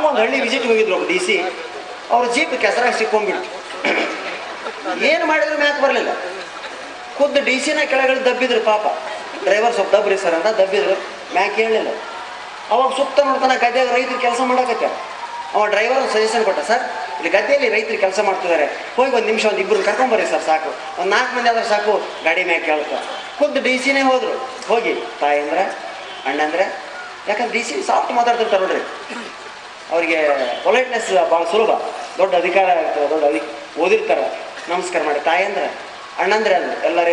ಒಂದು ಹಳ್ಳಿ ವಿಸಿಟ್ ಹೋಗಿದ್ರು ಒಬ್ಬ ಡಿ ಸಿ. ಅವ್ರ ಜೀಪ್ ಕೆಸರಾಗಿ ಸಿಕ್ಕೊಂಡ್ಬಿಡ್ತು. ಏನು ಮಾಡಿದ್ರು ಮ್ಯಾಕ್ ಬರಲಿಲ್ಲ. ಖುದ್ದು ಡಿ ಸಿನ ಕೆಳಗಡೆ ದಬ್ಬಿದ್ರು. ಪಾಪ ಡ್ರೈವರ್ ಸ್ವಲ್ಪ ದಬ್ಬ್ರಿ ಸರ್ ಅಂತ ದಬ್ಬಿದ್ರು, ಮ್ಯಾಕ್ ಹೇಳಲಿಲ್ಲ. ಅವಾಗ ಸುತ್ತ ನೋಡ್ತಾನೆ ಗದ್ದೆಗೆ ರೈತರು ಕೆಲಸ ಮಾಡಕತ್ತ. ಅವ ಡ್ರೈವರ್ ಸಜೆಷನ್ ಕೊಟ್ಟ, ಸರ್ ಇಲ್ಲಿ ಗದ್ದೆಯಲ್ಲಿ ರೈತರು ಕೆಲಸ ಮಾಡ್ತಿದ್ದಾರೆ, ಹೋಗಿ ಒಂದು ನಿಮಿಷ ಒಂದು ಇಬ್ಬರು ಕರ್ಕೊಂಬರ್ರಿ ಸರ್, ಸಾಕು ಒಂದು 4 ಮಂದಿ ಆದ್ರೆ ಸಾಕು, ಗಾಡಿ ಮ್ಯಾಕ್ ಕೇಳ್ತಾರೆ. ಖುದ್ದು ಡಿ ಸಿನೇ ಹೋದ್ರು. ಹೋಗಿ ತಾಯಂದ್ರೆ ಅಣ್ಣಂದ್ರೆ, ಯಾಕಂದ್ರೆ ಡಿ ಸಿ ಸಾಫ್ಟ್ ಮಾತಾಡ್ತಿರ್ತಾರೆ ನೋಡ್ರಿ, ಅವರಿಗೆ ಪೊಲೈಟ್ನೆಸ್ ಭಾಳ ಸುಲಭ, ದೊಡ್ಡ ಅಧಿಕಾರ ಇರ್ತದೆ, ಓದಿರ್ತಾರೆ. ನಮಸ್ಕಾರ ಮಾಡಿ ತಾಯಂದ್ರೆ ಅಣ್ಣಂದ್ರೆ ಅಂದ್ರು. ಎಲ್ಲರೂ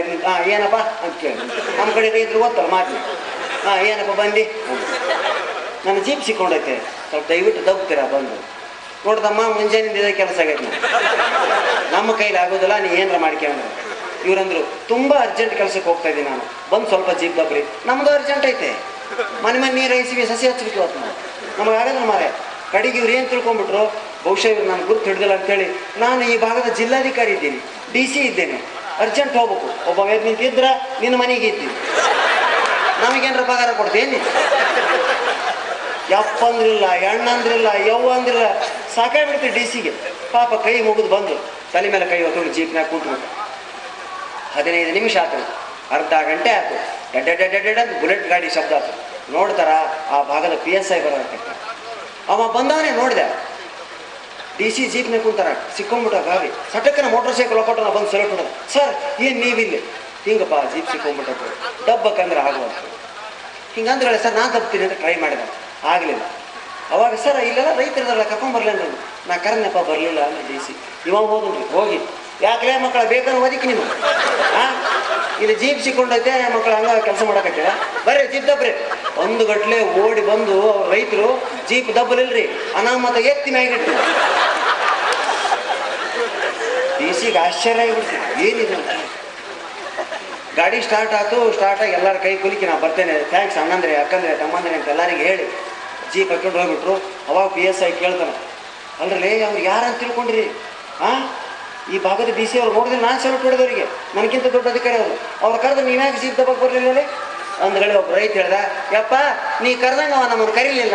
ಏನಪ್ಪ ಅಂತ ಕೇಳಿ, ನಮ್ಮ ಕಡೆ ರೈತರು ಓದ್ತಾರೆ ಮಾತು. ಏನಪ್ಪ ಬಂದು ನನ್ನ ಜೀಪ್ ಸಿಕ್ಕೊಂಡೈತೆ, ಸ್ವಲ್ಪ ದಯವಿಟ್ಟು ದಬ್ತೀರಾ ಬಂದು. ನೋಡ್ದಮ್ಮ ಮುಂಜಾನಿಂದ ಇದೇ ಕೆಲಸ ಆಗೈತೆ, ನಮ್ಮ ಕೈಲಿ ಆಗೋದಿಲ್ಲ, ನೀ ಏನಾರ ಮಾಡ್ಕೊಂಡ್ರು. ಇವ್ರಂದ್ರು ತುಂಬ ಅರ್ಜೆಂಟ್ ಕೆಲಸಕ್ಕೆ ಹೋಗ್ತಾ ಇದ್ದೀನಿ ನಾನು, ಬಂದು ಸ್ವಲ್ಪ ಜೀಪ್ ದಬ್ರಿ. ನಮ್ಮದು ಅರ್ಜೆಂಟ್ ಐತೆ, ಮನೆ ನೀರು ಐಸಿವಿ, ಸಸಿ ಹಚ್ಬೇಕು ಇವತ್ತು ನಾವು, ನಮಗೆ ಆಗಲ್ಲ ಮಾರೆ. ಕಡೆಗೆ ಇವ್ರು ಏನು ತಿಳ್ಕೊಂಡ್ಬಿಟ್ರು, ಬಹುಶಃ ಇವ್ರು ನಾನು ಗುರುತು ಹಿಡ್ದಿಲ್ಲ ಅಂತೇಳಿ, ನಾನು ಈ ಭಾಗದ ಜಿಲ್ಲಾಧಿಕಾರಿ ಇದ್ದೀನಿ, ಡಿ ಸಿ ಇದ್ದೇನೆ, ಅರ್ಜೆಂಟ್ ಹೋಗ್ಬೇಕು, ಒಬ್ಬ ವೇದ್ ನಿಂತಿದ್ರೆ ನಿನ್ನ ಮನೆಗೆ ಇದ್ದೀನಿ, ನಮಗೇನಾರ ಪಗಾರ ಕೊಡ್ತೀನಿ? ಯಪ್ಪಂದ್ರಿಲ್ಲ, ಎಣ್ಣಂದ್ರಿಲ್ಲ, ಯವ್ವ ಅಂದ್ರಿಲ್ಲ, ಸಾಕಾಗ್ಬಿಡ್ತೀವಿ ಡಿ ಸಿಗೆ. ಪಾಪ ಕೈ ಮುಗಿದು ಬಂದು ತಲೆ ಮೇಲೆ ಕೈ ಹೊತ್ತು ಜೀಪ್ನಾಗ ಕೂತ್ಬಿಟ್ಟು 15 ನಿಮಿಷ ಆಯ್ತು, ಅರ್ಧ ಗಂಟೆ ಆಯ್ತು, ಎಡ್ಡೆಡ್ಡೆಡ್ಡೆಡ್ ಅಂತ ಬುಲೆಟ್ ಗಾಡಿ ಶಬ್ದ ಆಯ್ತು. ನೋಡ್ತಾರ ಆ ಭಾಗದ PSI ಬರೋಕತ್ತ. ಅವ ಬಂದವನೇ ನೋಡಿದೆ, ಡಿ ಸಿ ಜೀಪ್ನಾಗ ಕೂತಾರ, ಸಿಕ್ಕೊಂಬಿಟ್ಟ ಗಾಡಿ. ಸಟಕ್ಕನ ಮೋಟರ್ ಸೈಕಲ್ ಒಪ್ಪಟ್ಟು ನಾವು ಬಂದು ಸೆಲೆಕ್ಟ್ ಮಾಡೋದು, ಸರ್ ಏನು ನೀವಿಲ್ಲಿ? ಹಿಂಗಪ್ಪ ಜೀಪ್ ಸಿಕ್ಕೊಂಬಿಟ್ಟು ಡಬ್ಬಕ್ಕಂದ್ರೆ ಆಗುವಂತ. ಹಿಂಗಂದ್ರೆ ಸರ್ ನಾನು ತಪ್ತೀನಿ ಅಂತ ಟ್ರೈ ಮಾಡಿದೆ, ಆಗಲಿಲ್ಲ. ಅವಾಗ ಸರ್ ಇಲ್ಲೆಲ್ಲ ರೈತರದಲ್ಲ ಕರ್ಕೊಂಬರ್ಲಿ ಅಂದ್ರೆ, ನಾ ಕರೆನಪ್ಪ ಬರಲಿಲ್ಲ ಅಂದ್ರೆ ಡಿ ಸಿ. ಇವಾಗ ಹೋದ್ರಿ, ಹೋಗಿ ಯಾಕಲೇ ಮಕ್ಕಳ ಬೇಕನ್ನು ಓದಿಕ್ಕೆ ನೀವು ಇಲ್ಲಿ ಜೀಪ್ ಸಿಕ್ಕೊಂಡೈತೆ ಮಕ್ಕಳು ಹಂಗ ಕೆಲಸ ಮಾಡಕತ್ತೆ, ಬರ್ರಿ ಜೀಪ್ ದಬ್ರಿ. 1 ಗಂಟೆ ಓಡಿ ಬಂದು ಅವ್ರ ರೈತರು ಜೀಪ್ ದಬ್ಬಲಿಲ್ರಿ, ಅನಾಮತ ಎತ್ತಿ ಮ್ಯಾಗಿಟ್ಟು. ಡಿ ಸಿಗೆ ಆಶ್ಚರ್ಯ ಆಗಿಬಿಡ್ತೀವಿ, ಏನಿದೆ. ಗಾಡಿ ಸ್ಟಾರ್ಟ್ ಆಯ್ತು, ಸ್ಟಾರ್ಟ್ ಆಗಿ ಎಲ್ಲರ ಕೈ ಕುಲಿಕಿ ನಾ ಬರ್ತೇನೆ, ಥ್ಯಾಂಕ್ಸ್ ಅಣ್ಣಂದ್ರೆ ಅಕ್ಕಂದ್ರೆ ತಮ್ಮಂದ್ರೆ ಅಂತ ಎಲ್ಲರಿಗೆ ಹೇಳಿ ಜೀಪ್ ಹಾಕೊಂಡು ಹೋಗ್ಬಿಟ್ರು. ಅವಾಗ PSI ಕೇಳ್ತಾನೆ, ಅಲ್ರಿ ಅವ್ರು ಯಾರಂತ ತಿಳ್ಕೊಂಡ್ರಿ? ಈ ಭಾಗದ ಡಿ ಸಿ ಅವ್ರು ನೋಡಿದ್ರೆ ನಾನು ಸೆಲೆಕ್ಟ್ ಹೊಡೆದವರಿಗೆ, ನನಗಿಂತ ದೊಡ್ಡ ಅಧಿಕಾರಿ ಅವರು. ಅವ್ರು ಕರೆದ್ರೆ ನೀವ್ಯಾಕೆ ಜೀಪ್ ದಬ್ಬಕ್ಕೆ ಬರಲಿಲ್ಲ? ಅಂದ್ಗಡೆ ಒಬ್ಬ ರೈತ ಹೇಳ್ದ, ಯಪ್ಪ ನೀ ಕರೆದಂಗ ಅವ ನಮ್ಮನ್ನು ಕರೀಲಿಲ್ಲ.